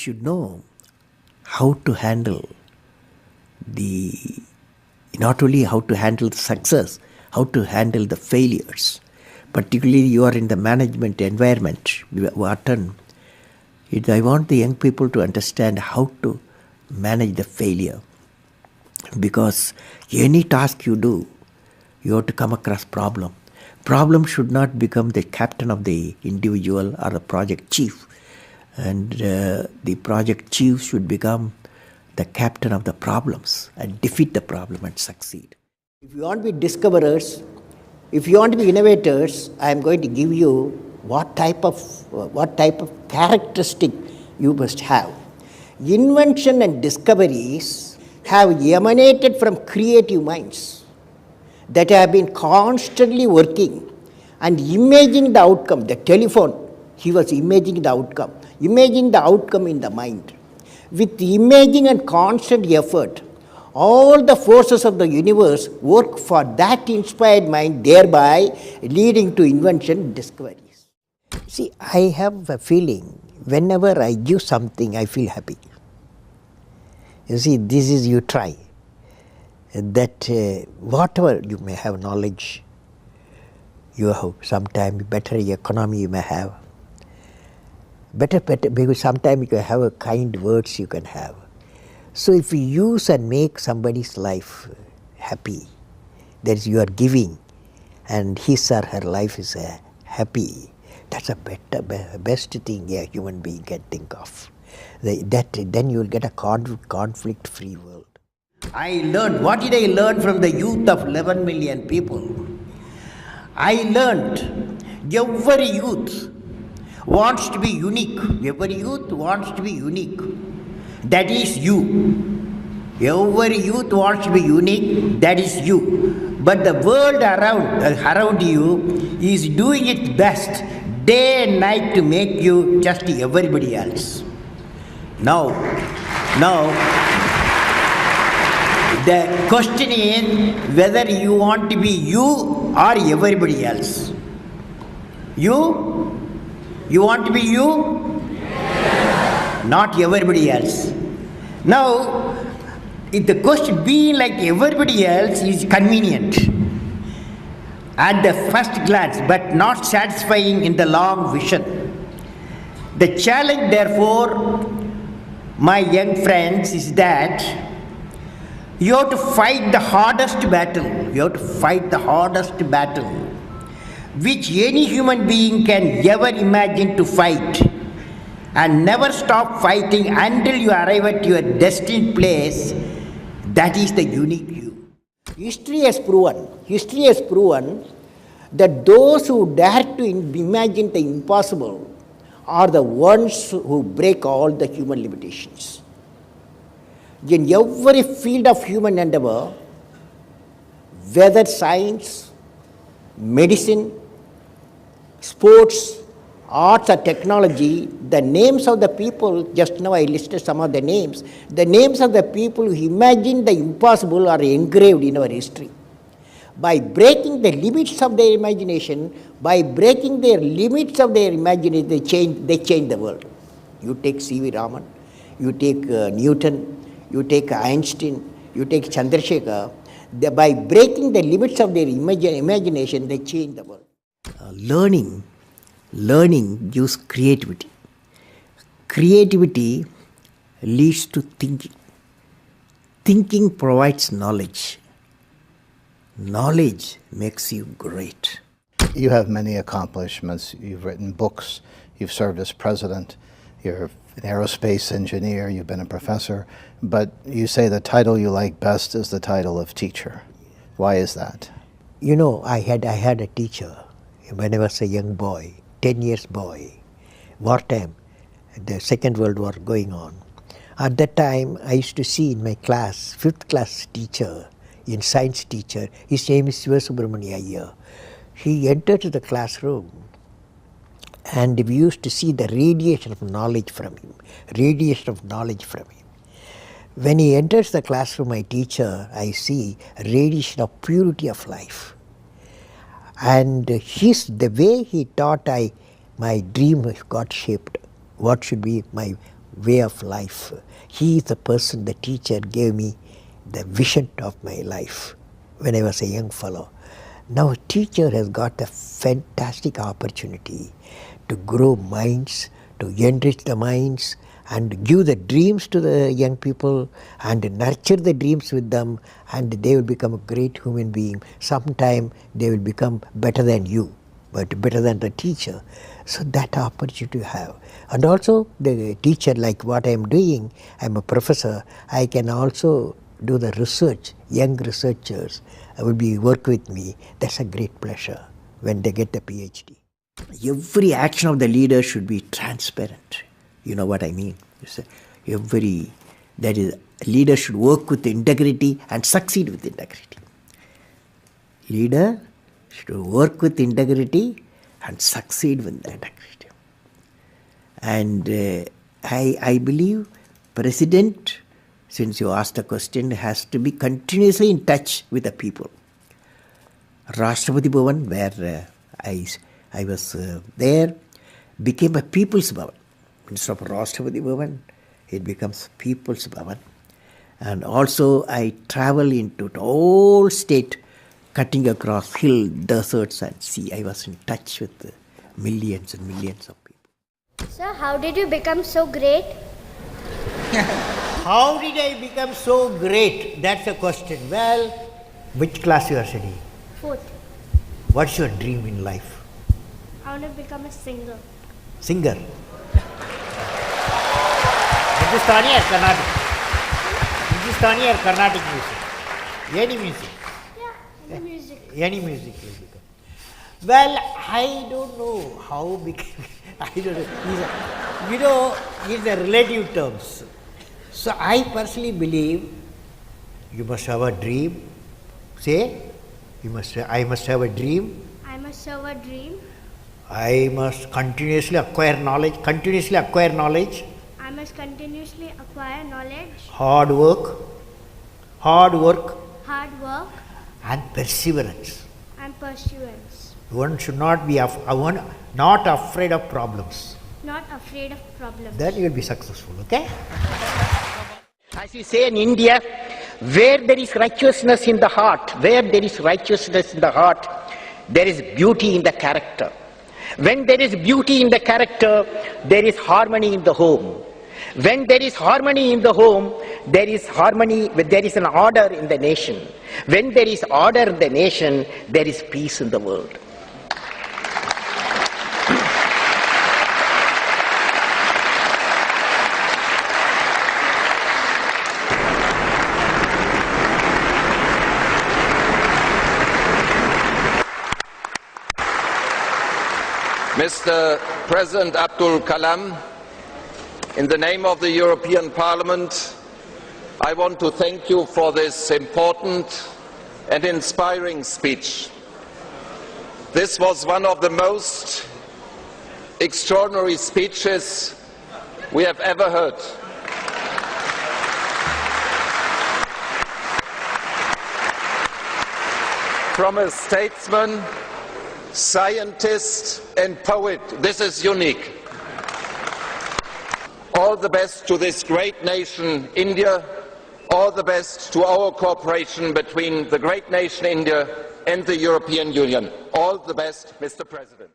should know how to handle the, not only how to handle the success, how to handle the failures. Particularly you are in the management environment, Wharton. I want the young people to understand how to manage the failure. Because any task you do, you have to come across problem. Problem should not become the captain of the individual or the project chief. And the project chief should become the captain of the problems and defeat the problem and succeed. If you want to be discoverers, if you want to be innovators, I am going to give you what type of characteristic you must have. Invention and discoveries have emanated from creative minds that have been constantly working and imagining the outcome. The telephone, he was imagining the outcome in the mind. With imaging and constant effort, all the forces of the universe work for that inspired mind, thereby leading to invention and discoveries. See, I have a feeling whenever I give something, I feel happy. You see, this is you try. That whatever you may have knowledge, you have sometimes better economy you may have, better because sometimes you can have a kind words you can have. So if you use and make somebody's life happy, that is you are giving, and his or her life is happy, that's a best thing a human being can think of. Then you will get a conflict-free world. I learned, what did I learn from the youth of 11 million people? I learned every youth wants to be unique. Every youth wants to be unique. That is you. Every youth wants to be unique. That is you. But the world around you is doing its best day and night to make you just everybody else. Now, the question is whether you want to be you or everybody else. You want to be you? Yes. Not everybody else. Now, if the question being like everybody else is convenient at the first glance, but not satisfying in the long vision. The challenge, therefore, my young friends, is that you have to fight the hardest battle. You have to fight the hardest battle which any human being can ever imagine to fight, and never stop fighting until you arrive at your destined place. That is the unique you. History has proven that those who dare to imagine the impossible are the ones who break all the human limitations. In every field of human endeavor, whether science, medicine, sports, arts or technology, the names of the people, just now I listed some of the names of the people who imagined the impossible are engraved in our history. By breaking the limits of their imagination, they change the world. You take C.V. Raman, you take Newton, you take Einstein, you take Chandrasekhar. By breaking the limits of their imagination, they change the world. Learning gives creativity. Creativity leads to thinking. Thinking provides knowledge. Knowledge makes you great. You have many accomplishments. You've written books. You've served as president. You're an aerospace engineer. You've been a professor. But you say the title you like best is the title of teacher. Why is that? You know, I had a teacher when I was a young boy, 10 years boy, wartime, the Second World War going on. At that time, I used to see in my class, 5th class teacher, in science teacher, his name is Sivasubramania Iyer. He entered the classroom and we used to see the radiation of knowledge from him. When he enters the classroom, my teacher, I see radiation of purity of life. And the way he taught, my dream got shaped. What should be my way of life. He is the person, the teacher gave me the vision of my life when I was a young fellow. Now a teacher has got a fantastic opportunity to grow minds, to enrich the minds, and give the dreams to the young people and nurture the dreams with them, and they will become a great human being. Sometime they will become better than you, but better than the teacher. So that opportunity you have. And also the teacher, like what I am doing, I am a professor, I can also do the research. Young researchers will be work with me. That's a great pleasure when they get the PhD. Every action of the leader should be transparent. You know what I mean? That is, leader should work with integrity and succeed with integrity. Leader should work with integrity and succeed with integrity. And I believe President, since you asked the question, has to be continuously in touch with the people. Rashtrapati Bhavan, where I was there, became a People's Bhavan. Instead of Rashtrapati Bhavan, it becomes People's Bhavan. And also I travel into the whole state, cutting across hill, deserts and sea. I was in touch with millions and millions of people. Sir, how did you become so great? How did I become so great? That's the question. Well, which class you are studying? 4th. What's your dream in life? I want to become a singer. Singer. Hindustani or Carnatic? Hindustani or Carnatic music? Any music? Yeah, any music. Any music will become. Well, I don't know how became. I don't know. These are relative terms. So I personally believe you must have a dream. Say, I must have a dream. I must have a dream. I must continuously acquire knowledge. Continuously acquire knowledge. I must continuously acquire knowledge. Hard work. Hard work. Hard work. And perseverance. And pursuance. One should not be not afraid of problems. Not afraid of problems. Then you will be successful, okay? As we say in India, where there is righteousness in the heart, there is beauty in the character. When there is beauty in the character, there is harmony in the home. When there is harmony in the home, there is an order in the nation. When there is order in the nation, there is peace in the world. Mr. President Abdul Kalam, in the name of the European Parliament, I want to thank you for this important and inspiring speech. This was one of the most extraordinary speeches we have ever heard. From a statesman, scientist and poet, this is unique. All the best to this great nation, India. All the best to our cooperation between the great nation, India, and the European Union. All the best, Mr. President.